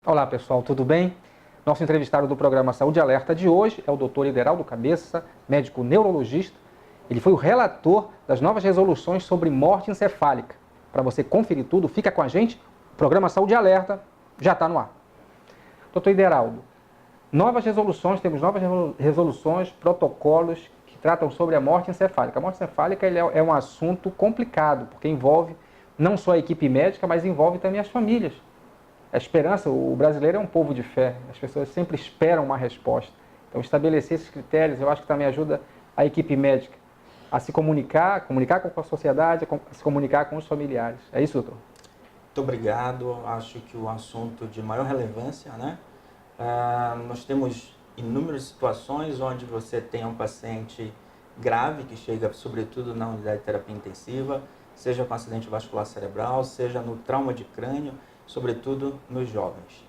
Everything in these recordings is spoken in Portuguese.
Olá pessoal, tudo bem? Nosso entrevistado do programa Saúde Alerta de hoje é o Dr. Ideraldo Cabeça, médico neurologista. Ele foi o relator das novas resoluções sobre morte encefálica. Para você conferir tudo, fica com a gente. O programa Saúde Alerta já está no ar. Dr. Ideraldo, temos novas resoluções, protocolos que tratam sobre a morte encefálica. A morte encefálica é um assunto complicado, porque envolve não só a equipe médica, mas envolve também as famílias. A esperança, o brasileiro é um povo de fé, as pessoas sempre esperam uma resposta. Então, estabelecer esses critérios, eu acho que também ajuda a equipe médica a se comunicar com a sociedade, a se comunicar com os familiares. É isso, doutor? Muito obrigado. Acho que o assunto de maior relevância, né? Nós temos inúmeras situações onde você tem um paciente grave que chega, sobretudo, na unidade de terapia intensiva, seja com acidente vascular cerebral, seja no trauma de crânio, sobretudo nos jovens.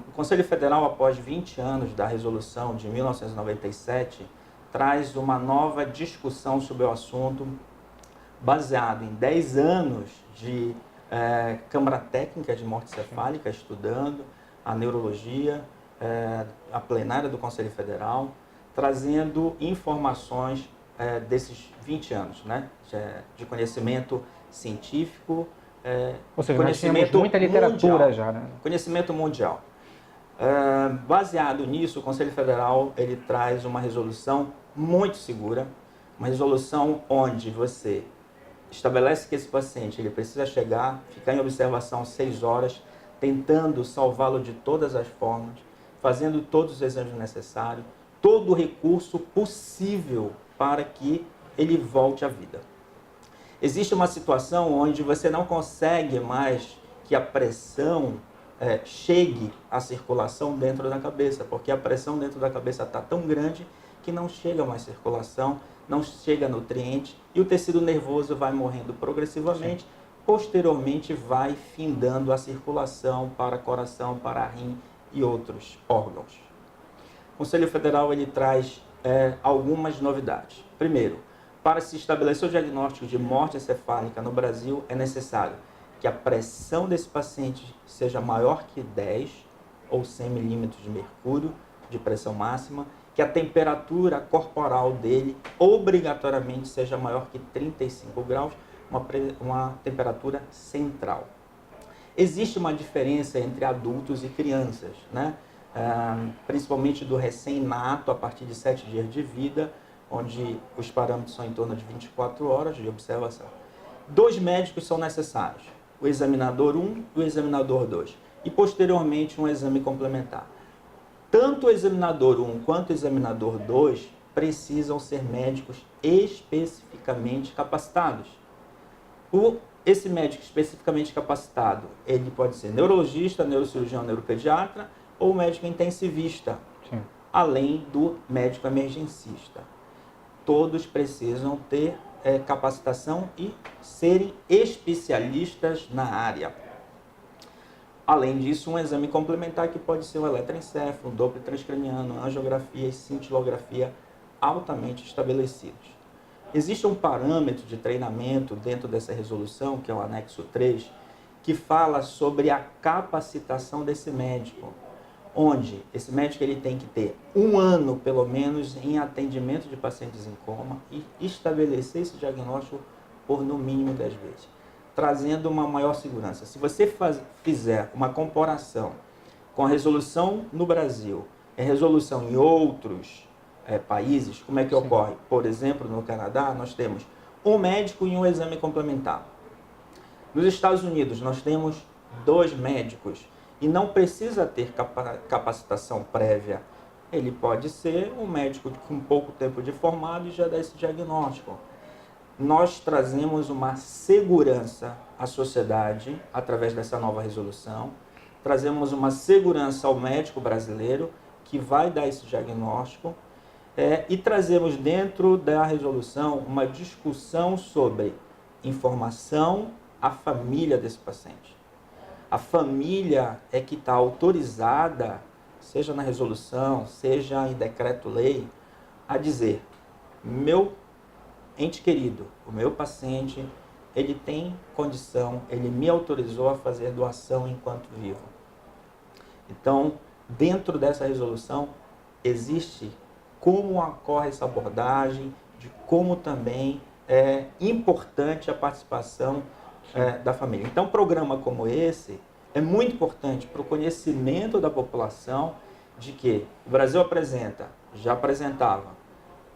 O Conselho Federal, após 20 anos da resolução de 1997, traz uma nova discussão sobre o assunto, baseado em 10 anos de Câmara Técnica de Morte Encefálica, estudando a neurologia, a plenária do Conselho Federal, trazendo informações desses 20 anos, né, de conhecimento científico, ou seja, nós temos muita literatura mundial, já, né? Conhecimento mundial. Baseado nisso, o Conselho Federal ele traz uma resolução muito segura, uma resolução onde você estabelece que esse paciente ele precisa ficar em observação 6 horas, tentando salvá-lo de todas as formas, fazendo todos os exames necessários, todo o recurso possível para que ele volte à vida. Existe uma situação onde você não consegue mais que a pressão chegue à circulação dentro da cabeça, porque a pressão dentro da cabeça está tão grande que não chega mais circulação, não chega nutriente e o tecido nervoso vai morrendo progressivamente. Sim. Posteriormente vai findando a circulação para coração, para rim e outros órgãos. O Conselho Federal ele traz algumas novidades. Primeiro, para se estabelecer o diagnóstico de morte encefálica no Brasil, é necessário que a pressão desse paciente seja maior que 10 ou 100 milímetros de mercúrio de pressão máxima, que a temperatura corporal dele obrigatoriamente seja maior que 35 graus, uma temperatura central. Existe uma diferença entre adultos e crianças, né? Principalmente do recém-nato a partir de 7 dias de vida, onde os parâmetros são em torno de 24 horas de observação. 2 médicos são necessários, o examinador 1 e o examinador 2, e posteriormente um exame complementar. Tanto o examinador 1 quanto o examinador 2 precisam ser médicos especificamente capacitados. Esse médico especificamente capacitado, ele pode ser neurologista, neurocirurgião, neuropediatra ou médico intensivista, sim, além do médico emergencista. Todos precisam ter capacitação e serem especialistas na área. Além disso, um exame complementar que pode ser o eletroencefalo, um Doppler transcraniano, angiografia e cintilografia altamente estabelecidos. Existe um parâmetro de treinamento dentro dessa resolução, que é o anexo 3, que fala sobre a capacitação desse médico, onde esse médico ele tem que ter 1 ano, pelo menos, em atendimento de pacientes em coma e estabelecer esse diagnóstico por no mínimo 10 vezes, trazendo uma maior segurança. Se você fizer uma comparação com a resolução no Brasil e a resolução em outros países, como é que Sim. ocorre? Por exemplo, no Canadá, nós temos um médico e um exame complementar. Nos Estados Unidos, nós temos 2 médicos e não precisa ter capacitação prévia. Ele pode ser um médico com pouco tempo de formado e já dá esse diagnóstico. Nós trazemos uma segurança à sociedade através dessa nova resolução, trazemos uma segurança ao médico brasileiro que vai dar esse diagnóstico e trazemos dentro da resolução uma discussão sobre informação à família desse paciente. A família é que está autorizada, seja na resolução, seja em decreto-lei, a dizer: meu ente querido, o meu paciente, ele tem condição, ele me autorizou a fazer doação enquanto vivo. Então, dentro dessa resolução, existe como ocorre essa abordagem, de como também é importante a participação da família. Então, um programa como esse é muito importante para o conhecimento da população de que o Brasil já apresentava,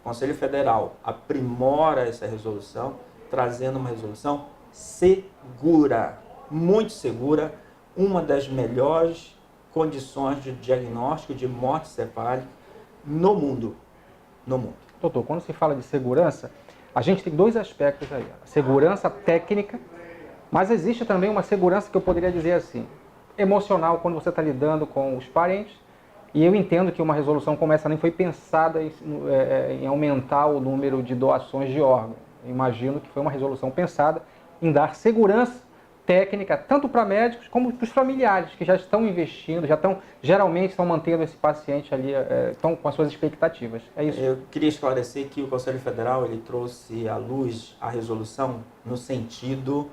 o Conselho Federal aprimora essa resolução, trazendo uma resolução segura, muito segura, uma das melhores condições de diagnóstico de morte cefálica no mundo. Doutor, quando se fala de segurança, a gente tem dois aspectos aí. A segurança técnica, mas existe também uma segurança que eu poderia dizer assim, emocional, quando você está lidando com os parentes. E eu entendo que uma resolução como essa nem foi pensada em aumentar o número de doações de órgãos. Eu imagino que foi uma resolução pensada em dar segurança técnica, tanto para médicos como para os familiares, que já estão investindo, geralmente estão mantendo esse paciente ali, estão com as suas expectativas. É isso. Eu queria esclarecer que o Conselho Federal ele trouxe à luz a resolução no sentido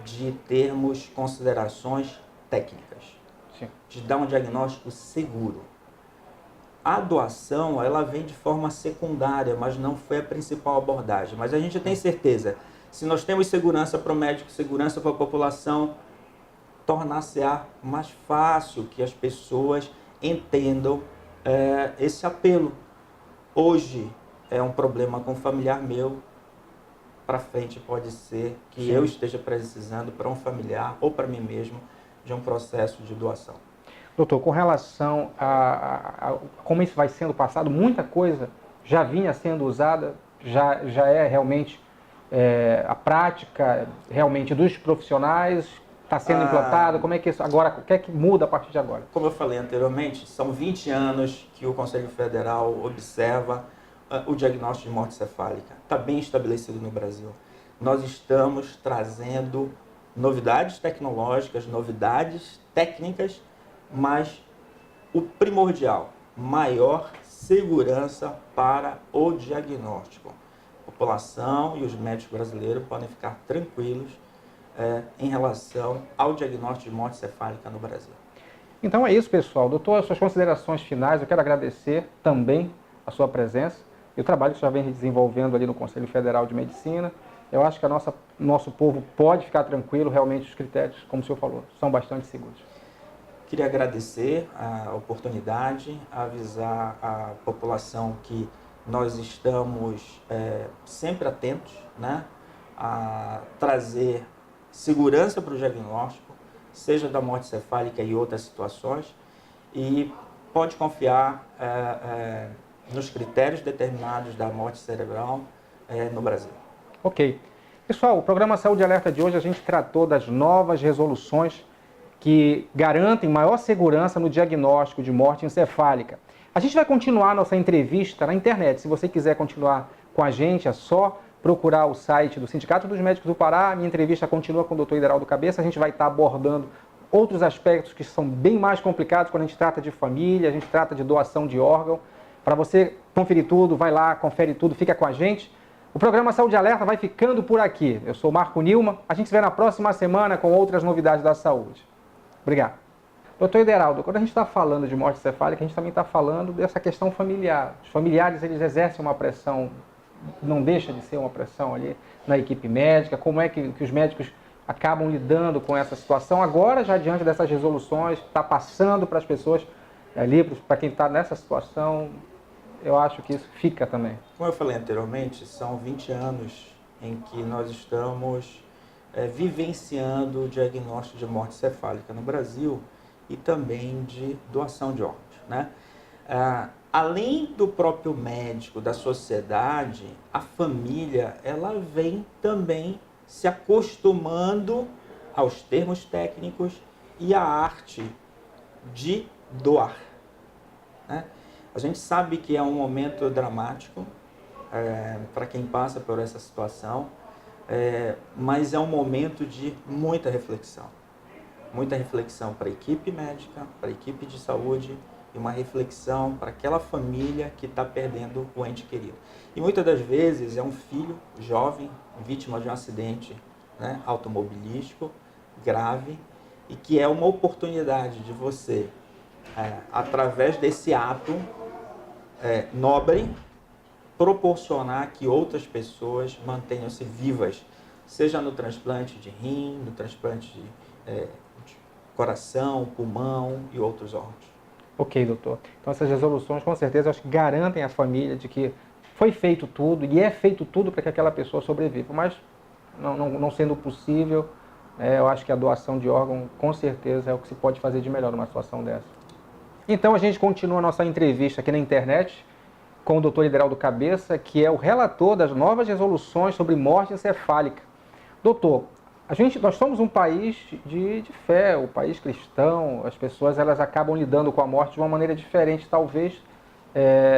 de termos considerações técnicas, Sim. de dar um diagnóstico seguro. A doação, ela vem de forma secundária, mas não foi a principal abordagem. Mas a gente tem certeza, se nós temos segurança para o médico, segurança para a população, tornar-se-á mais fácil que as pessoas entendam esse apelo. Hoje é um problema com um familiar meu, para frente pode ser que Sim. eu esteja precisando para um familiar ou para mim mesmo de um processo de doação. Doutor, com relação a como isso vai sendo passado, muita coisa já vinha sendo usada, já é realmente a prática realmente dos profissionais, está sendo implantada, como é que isso agora, o que é que muda a partir de agora? Como eu falei anteriormente, são 20 anos que o Conselho Federal observa o diagnóstico de morte cefálica. Está bem estabelecido no Brasil. Nós estamos trazendo novidades tecnológicas, novidades técnicas, mas o primordial, maior segurança para o diagnóstico. A população e os médicos brasileiros podem ficar tranquilos em relação ao diagnóstico de morte cefálica no Brasil. Então é isso, pessoal. Doutor, as suas considerações finais, eu quero agradecer também a sua presença e o trabalho que você já vem desenvolvendo ali no Conselho Federal de Medicina. Eu acho que nosso povo pode ficar tranquilo, realmente os critérios, como o senhor falou, são bastante seguros. Queria agradecer a oportunidade, avisar a população que nós estamos sempre atentos, né, a trazer segurança para o diagnóstico, seja da morte cefálica e outras situações, e pode confiar nos critérios determinados da morte cerebral no Brasil. Ok. Pessoal, o programa Saúde Alerta de hoje a gente tratou das novas resoluções que garantem maior segurança no diagnóstico de morte encefálica. A gente vai continuar nossa entrevista na internet. Se você quiser continuar com a gente, é só procurar o site do Sindicato dos Médicos do Pará. A minha entrevista continua com o Dr. Ideraldo Cabeça. A gente vai estar abordando outros aspectos que são bem mais complicados quando a gente trata de família, a gente trata de doação de órgão. Para você conferir tudo, vai lá, confere tudo, fica com a gente. O programa Saúde Alerta vai ficando por aqui. Eu sou Marco Nilma. A gente se vê na próxima semana com outras novidades da saúde. Obrigado. Doutor Ideraldo, quando a gente está falando de morte cefálica, a gente também está falando dessa questão familiar. Os familiares, eles exercem uma pressão, não deixa de ser uma pressão ali na equipe médica. Como é que os médicos acabam lidando com essa situação? Agora, já diante dessas resoluções, está passando para as pessoas ali, para quem está nessa situação, eu acho que isso fica também. Como eu falei anteriormente, são 20 anos em que nós estamos vivenciando o diagnóstico de morte cefálica no Brasil e também de doação de órgãos, né? Além do próprio médico, da sociedade, a família, ela vem também se acostumando aos termos técnicos e à arte de doar, né? A gente sabe que é um momento dramático para quem passa por essa situação, mas é um momento de muita reflexão para a equipe médica, para a equipe de saúde e uma reflexão para aquela família que está perdendo o ente querido. E muitas das vezes é um filho jovem, vítima de um acidente, né, automobilístico grave, e que é uma oportunidade de você através desse ato nobre, proporcionar que outras pessoas mantenham-se vivas, seja no transplante de rim, no transplante de coração, pulmão e outros órgãos. Ok, doutor. Então essas resoluções com certeza acho que garantem a família de que foi feito tudo e é feito tudo para que aquela pessoa sobreviva, mas não sendo possível, eu acho que a doação de órgão com certeza é o que se pode fazer de melhor numa situação dessa. Então a gente continua a nossa entrevista aqui na internet com o Dr. Ideraldo Cabeça, que é o relator das novas resoluções sobre morte encefálica. Doutor, nós somos um país de fé, um país cristão, as pessoas elas acabam lidando com a morte de uma maneira diferente, talvez,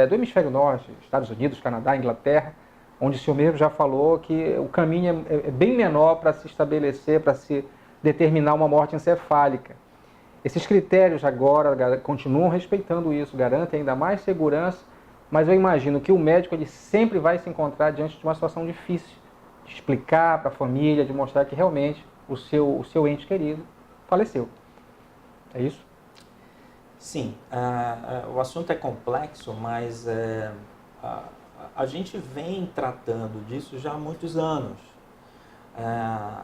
do hemisfério norte, Estados Unidos, Canadá, Inglaterra, onde o senhor mesmo já falou que o caminho é bem menor para se estabelecer, para se determinar uma morte encefálica. Esses critérios agora continuam respeitando isso, garantem ainda mais segurança, mas eu imagino que o médico ele sempre vai se encontrar diante de uma situação difícil, de explicar para a família, de mostrar que realmente o seu ente querido faleceu. É isso? Sim, o assunto é complexo, mas a gente vem tratando disso já há muitos anos.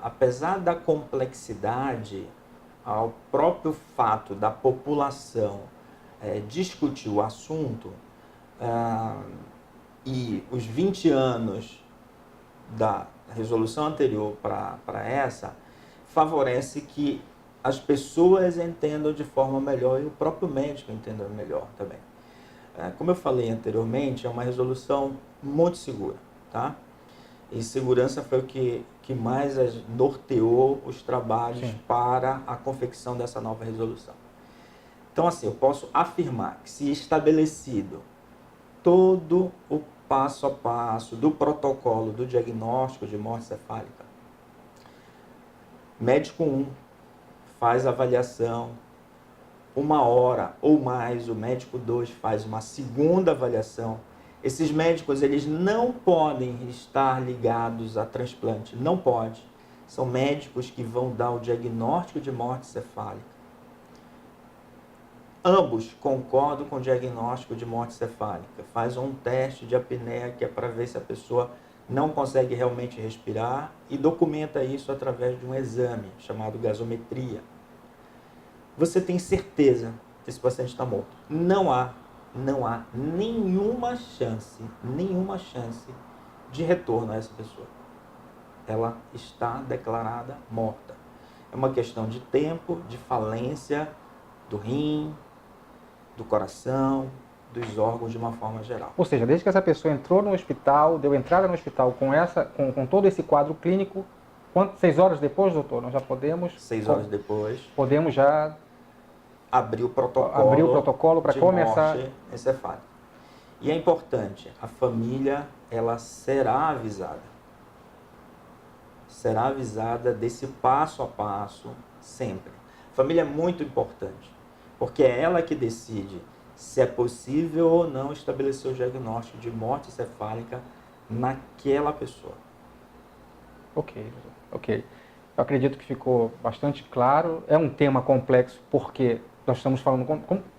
Apesar da complexidade, ao próprio fato da população discutir o assunto, e os 20 anos da resolução anterior para essa, favorece que as pessoas entendam de forma melhor e o próprio médico entenda melhor também. Como eu falei anteriormente, é uma resolução muito segura, tá? E segurança foi o que mais norteou os trabalhos Sim. para a confecção dessa nova resolução. Então, assim, eu posso afirmar que se estabelecido todo o passo a passo do protocolo do diagnóstico de morte cefálica, médico 1 faz a avaliação, 1 hora ou mais, o médico 2 faz uma segunda avaliação. Esses médicos, eles não podem estar ligados a transplante, não pode. São médicos que vão dar o diagnóstico de morte cefálica. Ambos concordam com o diagnóstico de morte cefálica. Faz um teste de apneia, que é para ver se a pessoa não consegue realmente respirar, e documenta isso através de um exame chamado gasometria. Você tem certeza que esse paciente está morto. Não há nenhuma chance de retorno a essa pessoa. Ela está declarada morta. É uma questão de tempo, de falência do rim, do coração, dos órgãos de uma forma geral. Ou seja, desde que essa pessoa entrou no hospital, deu entrada no hospital com todo esse quadro clínico, 6 horas depois, doutor, nós já podemos... 6 horas depois. Podemos já... Abrir o protocolo para começar... morte encefálica. E é importante, a família, ela será avisada. Será avisada desse passo a passo, sempre. A família é muito importante, porque é ela que decide se é possível ou não estabelecer o diagnóstico de morte encefálica naquela pessoa. Ok. Eu acredito que ficou bastante claro. É um tema complexo porque nós estamos falando,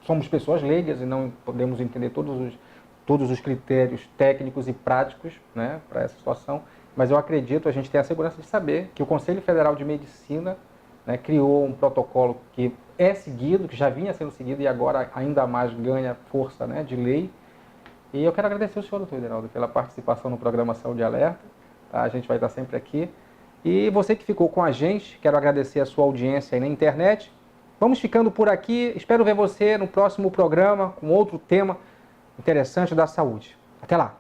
somos pessoas leigas e não podemos entender todos os critérios técnicos e práticos, né, para essa situação, mas eu acredito, a gente tem a segurança de saber que o Conselho Federal de Medicina, né, criou um protocolo que é seguido, que já vinha sendo seguido e agora ainda mais ganha força, né, de lei. E eu quero agradecer o senhor, doutor Ideraldo, pela participação no programa Saúde Alerta. Tá? A gente vai estar sempre aqui. E você que ficou com a gente, quero agradecer a sua audiência aí na internet. Vamos ficando por aqui. Espero ver você no próximo programa com outro tema interessante da saúde. Até lá!